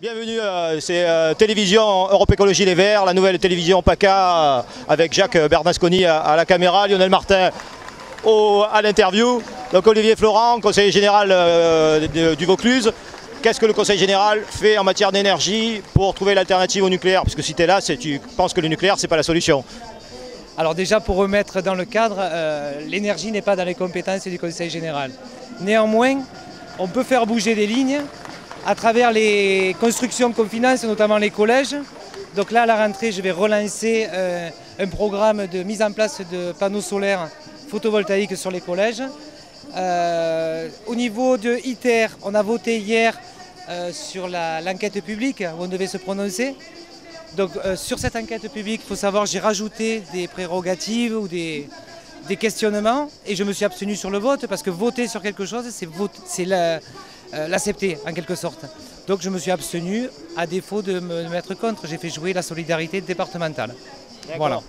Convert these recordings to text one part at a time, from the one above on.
Bienvenue, c'est Télévision Europe Écologie Les Verts, la nouvelle télévision PACA avec Jacques Bernasconi à la caméra, Lionel Martin à l'interview. Donc Olivier Florent, conseiller général du Vaucluse. Qu'est-ce que le conseil général fait en matière d'énergie pour trouver l'alternative au nucléaire? Parce que si tu es là, tu penses que le nucléaire, c'est pas la solution. Alors déjà, pour remettre dans le cadre, l'énergie n'est pas dans les compétences du conseil général. Néanmoins, on peut faire bouger des lignes à travers les constructions qu'on finance, notamment les collèges. Donc là, à la rentrée, je vais relancer un programme de mise en place de panneaux solaires photovoltaïques sur les collèges. Au niveau de ITER, on a voté hier sur l'enquête publique où on devait se prononcer. Donc sur cette enquête publique, il faut savoir, j'ai rajouté des prérogatives ou des questionnements et je me suis abstenu sur le vote parce que voter sur quelque chose, c'est l'accepter en quelque sorte. Donc je me suis abstenu à défaut de me mettre contre. J'ai fait jouer la solidarité départementale. Voilà.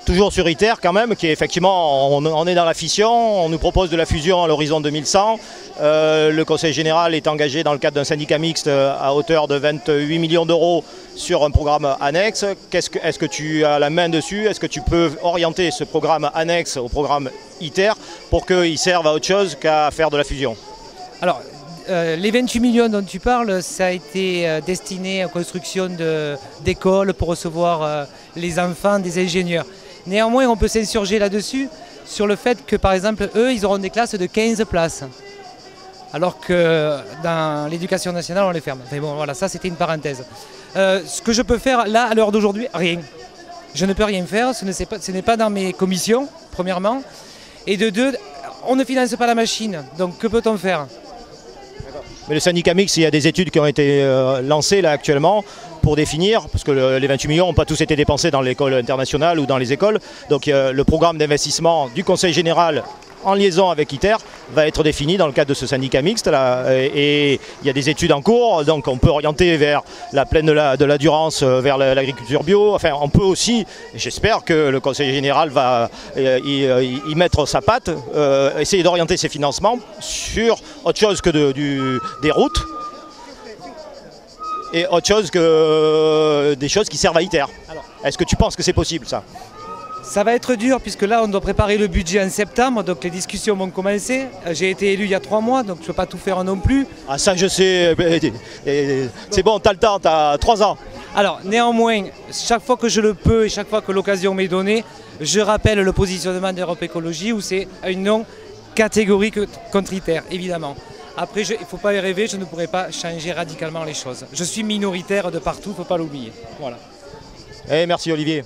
Toujours sur ITER quand même, qui est effectivement, on est dans la fission, on nous propose de la fusion à l'horizon 2100. Le Conseil général est engagé dans le cadre d'un syndicat mixte à hauteur de 28 millions d'euros sur un programme annexe. Est-ce que tu as la main dessus? Est-ce que tu peux orienter ce programme annexe au programme ITER pour qu'il serve à autre chose qu'à faire de la fusion? Alors, les 28 millions dont tu parles, ça a été destiné à la construction d'écoles pour recevoir les enfants des ingénieurs. Néanmoins, on peut s'insurger là-dessus sur le fait que, par exemple, eux, ils auront des classes de 15 places. Alors que dans l'éducation nationale, on les ferme. Enfin bon, voilà, ça c'était une parenthèse. Ce que je peux faire là, à l'heure d'aujourd'hui, rien. Je ne peux rien faire, ce n'est pas dans mes commissions, premièrement. Et de deux, on ne finance pas la machine, donc que peut-on faire? Mais le syndicat mixte, il y a des études qui ont été lancées là actuellement pour définir, parce que les 28 millions n'ont pas tous été dépensés dans l'école internationale ou dans les écoles. Donc le programme d'investissement du Conseil général en liaison avec ITER va être défini dans le cadre de ce syndicat mixte là, et il y a des études en cours, donc on peut orienter vers la plaine de la Durance, vers l'agriculture bio. Enfin, on peut aussi, j'espère que le Conseil général va y mettre sa patte, essayer d'orienter ses financements sur autre chose que des routes et autre chose que des choses qui servent à ITER. Est-ce que tu penses que c'est possible ça? Ça va être dur puisque là on doit préparer le budget en septembre, donc les discussions vont commencer. J'ai été élu il y a 3 mois, donc je ne peux pas tout faire non plus. Ah ça je sais, c'est bon, tu as le temps, tu as 3 ans. Alors néanmoins, chaque fois que je le peux et chaque fois que l'occasion m'est donnée, je rappelle le positionnement d'Europe Écologie où c'est un non catégorique contre ITER, évidemment. Après, il ne faut pas y rêver, je ne pourrai pas changer radicalement les choses. Je suis minoritaire de partout, il ne faut pas l'oublier. Voilà. Et merci Olivier.